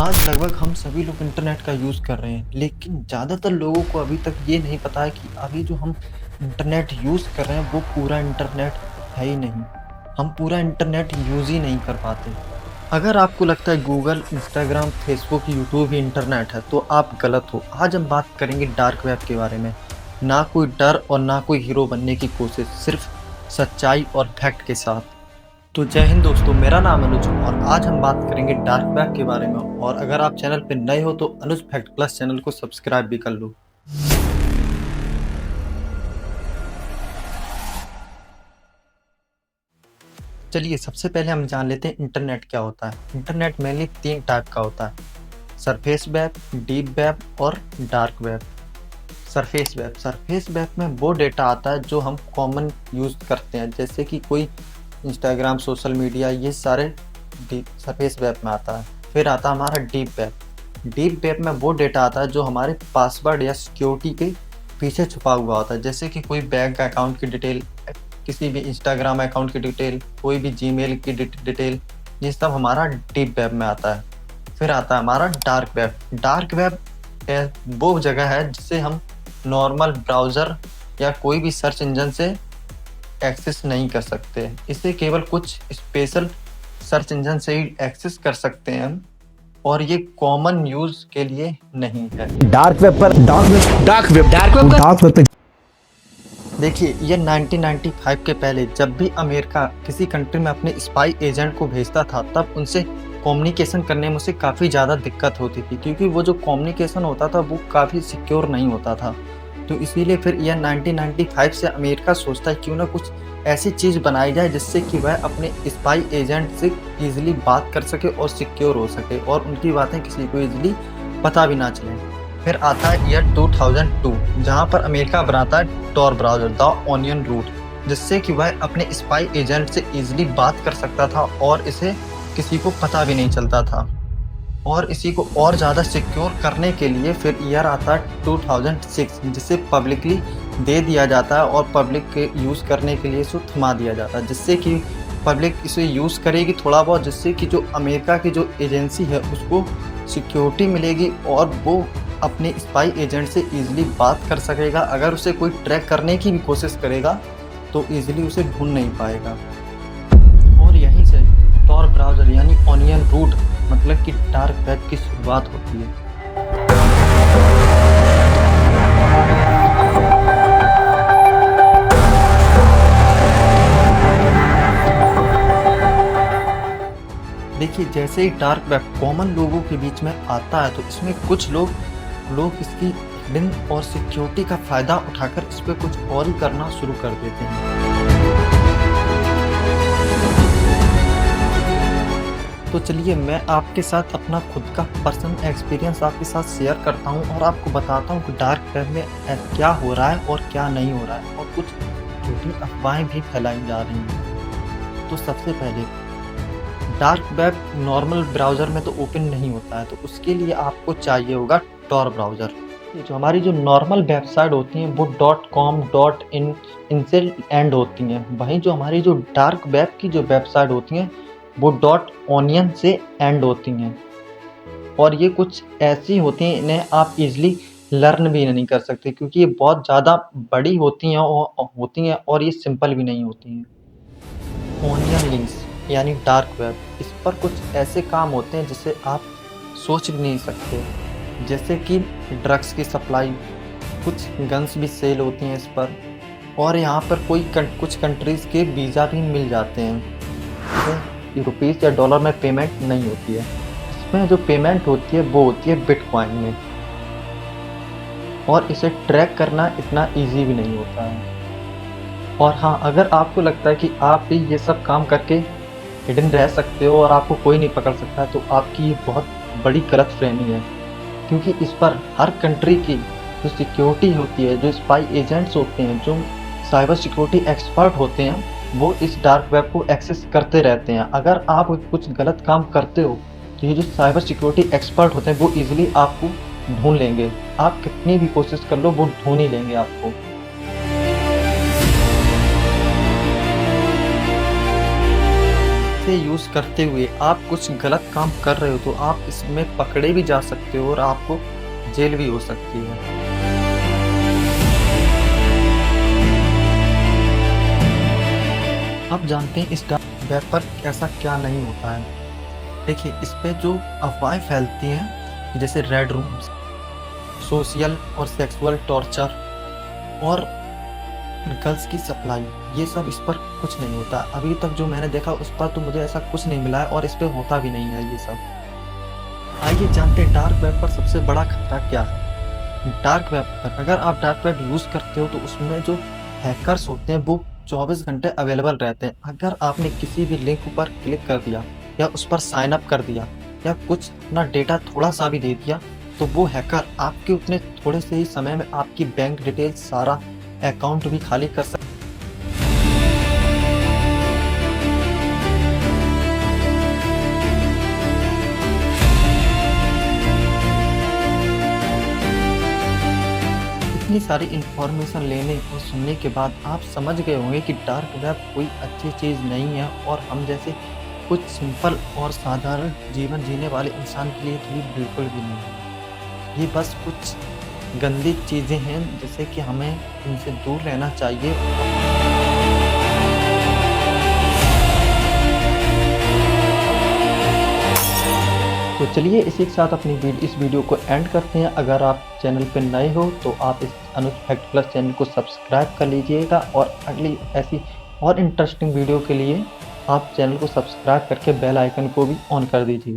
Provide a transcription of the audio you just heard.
आज लगभग हम सभी लोग इंटरनेट का यूज़ कर रहे हैं, लेकिन ज़्यादातर लोगों को अभी तक ये नहीं पता है कि अभी जो हम इंटरनेट यूज़ कर रहे हैं, वो पूरा इंटरनेट है ही नहीं। हम पूरा इंटरनेट यूज़ ही नहीं कर पाते। अगर आपको लगता है गूगल, इंस्टाग्राम, फेसबुक, यूट्यूब ही इंटरनेट है, तो आप गलत हो। आज हम बात करेंगे डार्क वेब के बारे में। ना कोई डर और ना कोई हीरो बनने की कोशिश, सिर्फ सच्चाई और फैक्ट के साथ। तो जय हिंद दोस्तों, मेरा नाम अनुज और आज हम बात करेंगे डार्क वेब के बारे में। और अगर आप चैनल पर नए हो तो अनुज फैक्ट प्लस चैनल को सब्सक्राइब भी कर लो। चलिए सबसे पहले हम जान लेते हैं इंटरनेट क्या होता है। इंटरनेट मेनली 3 टाइप का होता है: सरफेस वेब, डीप वेब और डार्क वेब। सरफेस वेब में वो डेटा आता है जो हम कॉमन यूज़ करते हैं, जैसे कि कोई इंस्टाग्राम, सोशल मीडिया, ये सारे सरफेस वेब में आता है। फिर आता है हमारा डीप वेब। डीप वेब में वो डेटा आता है जो हमारे पासवर्ड या सिक्योरिटी के पीछे छुपा हुआ होता है, जैसे कि कोई बैंक अकाउंट की डिटेल, किसी भी इंस्टाग्राम अकाउंट की डिटेल, कोई भी जीमेल की डिटेल, ये सब हमारा डीप वेब में आता है। फिर आता है हमारा डार्क वेब। डार्क वेब वो जगह है जिसे हम नॉर्मल ब्राउज़र या कोई भी सर्च इंजन से एक्सेस नहीं कर सकते। इसे केवल कुछ स्पेशल सर्च इंजन से ही एक्सेस कर सकते हैं हम, और ये कॉमन यूज के लिए नहीं है। डार्क वेब पे देखिए, ये 1995 के पहले जब भी अमेरिका किसी कंट्री में अपने स्पाई एजेंट को भेजता था, तब उनसे कम्युनिकेशन करने में उसे काफ़ी ज़्यादा दिक्कत होती थी, क्योंकि वो जो कम्युनिकेशन होता था वो काफ़ी सिक्योर नहीं होता था। तो इसीलिए फिर यह 1995 से अमेरिका सोचता है क्यों ना कुछ ऐसी चीज़ बनाई जाए जिससे कि वह अपने स्पाई एजेंट से ईजिली बात कर सके और सिक्योर हो सके, और उनकी बातें किसी को ईजिली पता भी ना चले। फिर आता है ईयर 2002, जहां पर अमेरिका बनाता है Tor browser, the onion route, जिससे कि वह अपने स्पाई एजेंट से ईजिली बात कर सकता था और इसे किसी को पता भी नहीं चलता था। और इसी को और ज़्यादा सिक्योर करने के लिए फिर ईयर आता है 2006, जिसे पब्लिकली दे दिया जाता है और पब्लिक के यूज़ करने के लिए इसे थमा दिया जाता है, जिससे कि पब्लिक इसे यूज़ करेगी थोड़ा बहुत, जिससे कि जो अमेरिका की जो एजेंसी है उसको सिक्योरिटी मिलेगी और वो अपने स्पाई एजेंट से ईजिली बात कर सकेगा। अगर उसे कोई ट्रैक करने की भी कोशिश करेगा तो ईजिली उसे ढूंढ नहीं पाएगा। और यहीं से टॉर ब्राउज़र यानी ओनियन रूट मतलब कि डार्क वेब की शुरुआत होती है। देखिए, जैसे ही डार्क वेब कॉमन लोगों के बीच में आता है, तो इसमें कुछ लोग इसकी हिडन और सिक्योरिटी का फ़ायदा उठाकर इस पर कुछ और ही करना शुरू कर देते हैं। तो चलिए मैं आपके साथ अपना खुद का पर्सनल एक्सपीरियंस आपके साथ शेयर करता हूं और आपको बताता हूं कि डार्क वेब में क्या हो रहा है और क्या नहीं हो रहा है, और कुछ झूठी अफवाहें भी फैलाई जा रही हैं। तो सबसे पहले, डार्क वेब नॉर्मल ब्राउज़र में तो ओपन नहीं होता है, तो उसके लिए आपको चाहिए होगा टॉर ब्राउज़र। ये जो हमारी जो नॉर्मल वेबसाइट होती हैं वो .com, .in इनसे एंड होती हैं। वहीं जो हमारी जो डार्क वेब की जो वेबसाइट होती हैं वो .onion से एंड होती हैं, और ये कुछ ऐसी होती हैं इन्हें आप इजीली लर्न भी नहीं कर सकते, क्योंकि ये बहुत ज़्यादा बड़ी होती हैं और ये सिंपल भी नहीं होती हैं। ओनियन लिंक्स यानी डार्क वेब, इस पर कुछ ऐसे काम होते हैं जिसे आप सोच भी नहीं सकते, जैसे कि ड्रग्स की सप्लाई, कुछ गन्स भी सेल होती हैं इस पर, और यहाँ पर कुछ कंट्रीज़ के वीज़ा भी मिल जाते हैं। रुपीज़ या डॉलर में पेमेंट नहीं होती है, इसमें जो पेमेंट होती है वो होती है बिटकॉइन में, और इसे ट्रैक करना इतना इजी भी नहीं होता है। और हाँ, अगर आपको लगता है कि आप भी ये सब काम करके हिडन रह सकते हो और आपको कोई नहीं पकड़ सकता, तो आपकी ये बहुत बड़ी गलतफहमी है, क्योंकि इस पर हर कंट्री की जो सिक्योरिटी होती है, जो स्पाई एजेंट्स होते हैं, जो साइबर सिक्योरिटी एक्सपर्ट होते हैं, वो इस डार्क वेब को एक्सेस करते रहते हैं। अगर आप कुछ गलत काम करते हो तो ये जो साइबर सिक्योरिटी एक्सपर्ट होते हैं वो इजीली आपको ढूंढ लेंगे। आप कितनी भी कोशिश कर लो, वो ढूंढ ही लेंगे आपको। इसे यूज़ करते हुए आप कुछ गलत काम कर रहे हो तो आप इसमें पकड़े भी जा सकते हो और आपको जेल भी हो सकती है। आप जानते हैं इस डार्क वेब पर ऐसा क्या नहीं होता है। देखिए, इस पे जो अफ़वाहें फैलती हैं, जैसे रेड रूम्स, सोशल और सेक्सुअल टॉर्चर और गर्ल्स की सप्लाई, ये सब इस पर कुछ नहीं होता। अभी तक जो मैंने देखा उस पर तो मुझे ऐसा कुछ नहीं मिला है और इस पे होता भी नहीं है ये सब। आइए जानते हैं डार्क वेब पर सबसे बड़ा खतरा क्या है। डार्क वेब पर अगर आप डार्क वेब यूज़ करते हो तो उसमें जो हैकर्स होते हैं वो 24 घंटे अवेलेबल रहते हैं। अगर आपने किसी भी लिंक पर क्लिक कर दिया या उस पर साइन अप कर दिया या कुछ अपना डेटा थोड़ा-सा भी दे दिया, तो वो हैकर आपके उतने थोड़े से ही समय में आपकी बैंक डिटेल्स, सारा अकाउंट भी खाली कर सकते। इतनी सारी इन्फॉर्मेशन लेने और सुनने के बाद आप समझ गए होंगे कि डार्क वेब कोई अच्छी चीज़ नहीं है और हम जैसे कुछ सिंपल और साधारण जीवन जीने वाले इंसान के लिए तो ये बिल्कुल भी नहीं है। ये बस कुछ गंदी चीज़ें हैं जिससे कि हमें इनसे दूर रहना चाहिए। तो चलिए इसी के साथ अपनी इस वीडियो को एंड करते हैं। अगर आप चैनल पर नए हो तो आप इस अनुज फैक्ट प्लस चैनल को सब्सक्राइब कर लीजिएगा और अगली ऐसी और इंटरेस्टिंग वीडियो के लिए आप चैनल को सब्सक्राइब करके बेल आइकन को भी ऑन कर दीजिएगा।